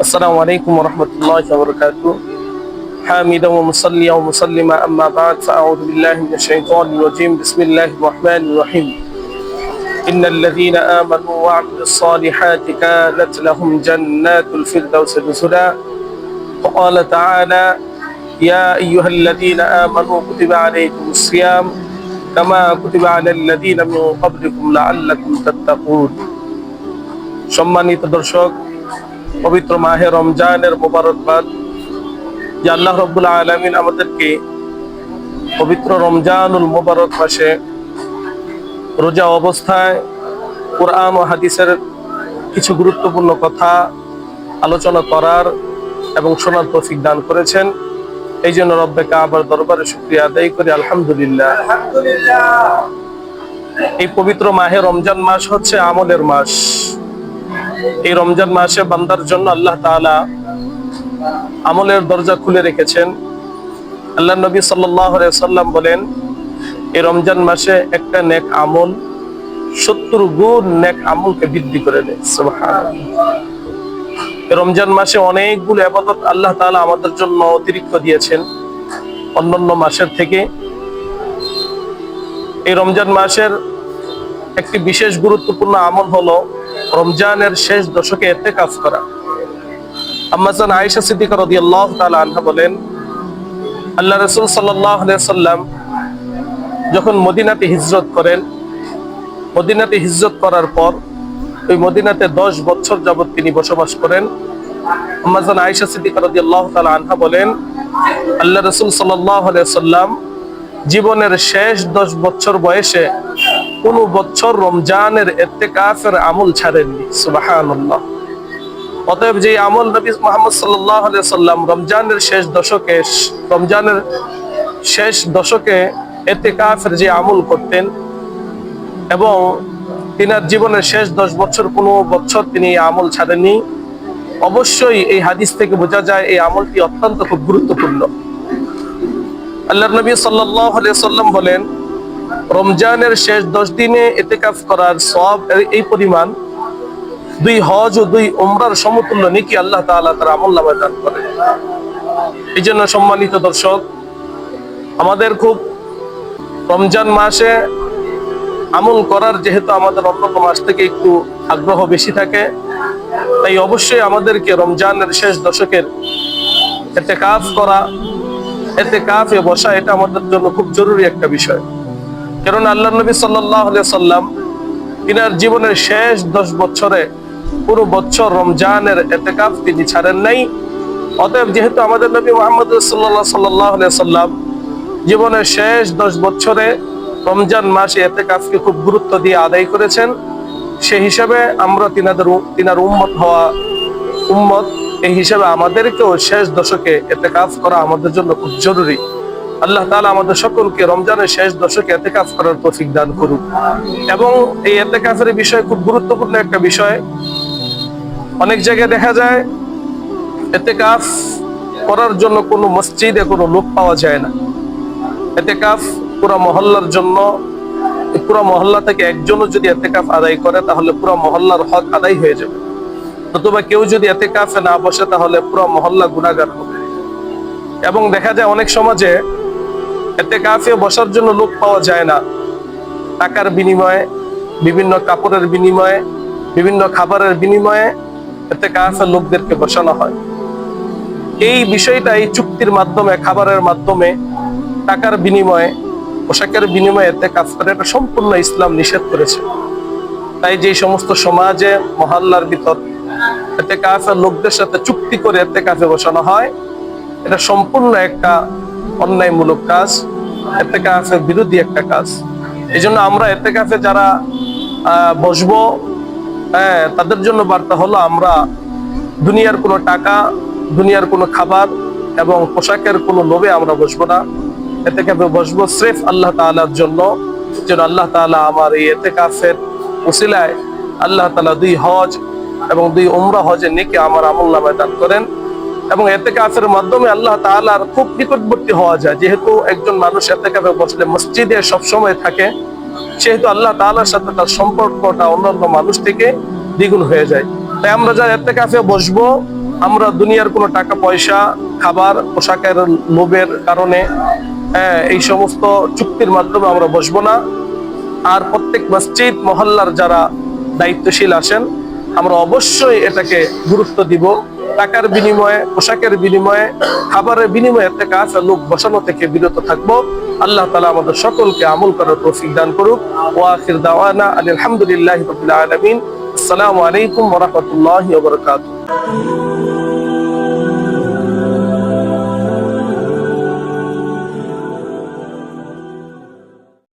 السلام عليكم ورحمة الله وبركاته. حامدا ومصليا ومسلما أما بعد فأعوذ بالله من الشيطان الرجيم. بسم الله الرحمن الرحيم. إن الذين آمنوا وعملوا الصالحات كانت لهم جنات الفردوس نزلا. وقال تعالى: يا أيها الذين آمنوا كتب عليكم الصيام كما كتب على الذين من قبلكم لعلكم تتقون. সম্মানিত দর্শক, পবিত্র মাহে রমজানের মোবারকবাদ। যে আল্লাহ রাব্বুল আলামিন আমাদেরকে পবিত্র রমজানুল মোবারক মাসে রোজা অবস্থায় কোরআন ও হাদিসের কিছু গুরুত্বপূর্ণ কথা আলোচনা করার এবং শোনার তৌফিক দান করেছেন। এই জন্য রব্বে কাবার দরবারে শুকরিয়া আদায় করি, আলহামদুলিল্লাহ। এই পবিত্র মাহে রমজান মাস হচ্ছে আমলের মাস। এই রমজান মাসে বান্দার জন্য আল্লাহ তাআলা আমলের দরজা খুলে রেখেছেন। আল্লাহ নবী সাল্লাল্লাহু আলাইহি ওয়াসাল্লাম বলেন, এই রমজান মাসে একটা নেক আমল 70 গুণ নেক আমলকে বৃদ্ধি করে দেয়। সুবহানাল্লাহ। এই রমজান মাসে অনেকগুলো ইবাদত আল্লাহ তাআলা আমাদের জন্য অতিরিক্ত দিয়েছেন অন্যান্য মাসের থেকে। এই রমজান মাসের একটি বিশেষ গুরুত্বপূর্ণ আমল হলো রমজানের শেষ দশকে ইতিকাফ করা। আম্মা জান আয়েশা সিদ্দিকা রাদিয়াল্লাহু তাআলা আনহা বলেন, আল্লাহ রাসূল সাল্লাল্লাহু আলাইহি ওয়াসাল্লাম যখন মদিনাতে হিজরত করেন, মদিনাতে হিজরত করার পর ওই মদিনাতে 10 বছর যাবত তিনি বসবাস করেন। আম্মা জান আয়েশা সিদ্দিকা রাদিয়াল্লাহু তাআলা আনহা বলেন, আল্লাহ রাসূল সাল্লাল্লাহু আলাইহি ওয়াসাল্লাম জীবনের শেষ 10 বছর বয়সে কোন বছর রমজানের ইতিকাফের আমল ছাড়েননি। সুবহানাল্লাহ। অতএব যে আমল নবী মুহাম্মদ সাল্লাল্লাহু আলাইহি ওয়াসাল্লাম রমজানের শেষ দশকে ইতিকাফের যে আমল করতেন এবং তিনার জীবনের শেষ 10 বছর কোনো বছর তিনি এই আমল ছাড়েননি, অবশ্যই এই হাদিস থেকে বোঝা যায় এই আমলটি অত্যন্ত খুব গুরুত্বপূর্ণ। আল্লাহর নবী সাল্লাল্লাহু আলাইহি ওয়াসাল্লাম বলেন, রমজানের শেষ 10 দিনে ইতিকাফ করার সওয়াব এই পরিমাণ 2 হজ ও 2 উমরার সমতুল্য নেকি আল্লাহ তাআলা তার আমলনামায় দান করেন। এই জন্য সম্মানিত দর্শক, আমাদের খুব রমজান মাসে আমল করার যেহেতু আমাদের অন্যান্য মাস থেকে একটু আগ্রহ বেশি থাকে, তাই অবশ্যই আমাদেরকে রমজানের শেষ দশকের ইতিকাফ করা, ইতিকাফে বসা, এটা আমাদের জন্য খুব জরুরি একটা বিষয়। কারণ আল্লাহ নবী সাল্লাল্লাহু আলাইহি ওয়াসাল্লাম তিনার জীবনের শেষ 10 বছরে পুরো বছর রমজানের ইতিকাফ তিনি ছাড়েন নাই। অতএব যেহেতু আমাদের নবী মুহাম্মদ সাল্লাল্লাহু আলাইহি ওয়াসাল্লাম জীবনের শেষ 10 বছরে রমজান মাসে ইতিকাফকে খুব গুরুত্ব দিয়ে আদায় করেছেন, সেই হিসাবে আমরা তিনার উম্মত এই হিসাবে আমাদেরকেও শেষ দশকে ইতিকাফ করা আমাদের জন্য খুব জরুরি। আল্লাহ তাআলা আমাদের সকলকে রমজানের শেষ দশকে ইতিকাফ করার তৌফিক দান করুন। এবং এই ইতিকাফের বিষয় খুব গুরুত্বপূর্ণ একটা বিষয়। অনেক জায়গায় দেখা যায় ইতিকাফ করার জন্য কোনো মসজিদে কোনো লোক পাওয়া যায় না। ইতিকাফ পুরো মহল্লার জন্য, পুরো মহল্লা থেকে একজনও যদি ইতিকাফ আদায় করে তাহলে পুরো মহল্লার হক আদায় হয়ে যাবে। অথবা কেউ যদি ইতিকাফে না বসে তাহলে পুরো মহল্লা গুনাহগার হবে। এবং দেখা যায় অনেক সমাজে ইতিকাফে বসার জন্য লোক পাওয়া যায় না, টাকার বিনিময়ে, বিভিন্ন কাপড়ের বিনিময়ে, বিভিন্ন খাবারের বিনিময়ে ইতিকাফে লোকদেরকে বসানো হয়। এই বিষয়টা এই চুক্তির মাধ্যমে, খাবারের মাধ্যমে, টাকার বিনিময়ে, পোশাকের বিনিময়ে ইতিকাফ করে, এটা সম্পূর্ণ ইসলাম নিষেধ করেছে। তাই যে সমস্ত সমাজে মহল্লার ভিতর ইতিকাফের লোকদের সাথে চুক্তি করে ইতিকাফে বসানো হয়, এটা সম্পূর্ণ একটা অন্যায়মূলক কাজ, ইতিকাফের বিরোধী একটা কাজ। এই জন্য আমরা ইতিকাফে যারা বসবো, তাদের জন্য বার্তা হলো আমরা দুনিয়ার কোনো টাকা, দুনিয়ার কোনো খাবার এবং পোশাকের কোনো লোভে আমরা বসবো না। ইতিকাফে বসবো সির্ফ আল্লাহ তাআলার জন্য, যেন আল্লাহ তাআলা আমার এই ইতিকাফের উসিলায় আল্লাহ তাআলা 2 হজ এবং 2 উমরা হজের নেকি আমার আমলনামায় দান করেন। এবং ইতিকাফের মাধ্যমে আল্লাহ তাআলার খুব নিকটবর্তী হওয়া যায়। যেহেতু একজন মানুষ ইতিকাফে বসলে মসজিদে সব সময় থাকে, সেহেতু আল্লাহ তাআলার সাথে তার সম্পর্কটা অন্যান্য মানুষ থেকে দ্বিগুণ হয়ে যায়। তাই আমরা যারা ইতিকাফে বসবো আমরা দুনিয়ার কোনো টাকা পয়সা, খাবার, পোশাকের লোভের কারণে এই সমস্ত চুক্তির মাধ্যমে আমরা বসবো না। আর প্রত্যেক মসজিদ মহল্লার যারা দায়িত্বশীল আছেন, আমরা অবশ্যই এটাকে গুরুত্ব দিব। টাকার বিনিময়ে, পোশাকের বিনিময়ে, খাবারের বিনিময়ে ইতিকাফ লোক বসানো থেকে বিরত থাকবো। আল্লাহ তাআলা আমাদের সকলকে আমল করার তৌফিক দান করুক। ওয়া আখির দাওয়ানা আলহামদুলিল্লাহি রাব্বিল আলামিন। আসসালামু আলাইকুম ওয়া রাহমাতুল্লাহি ওয়া বারাকাতুহু।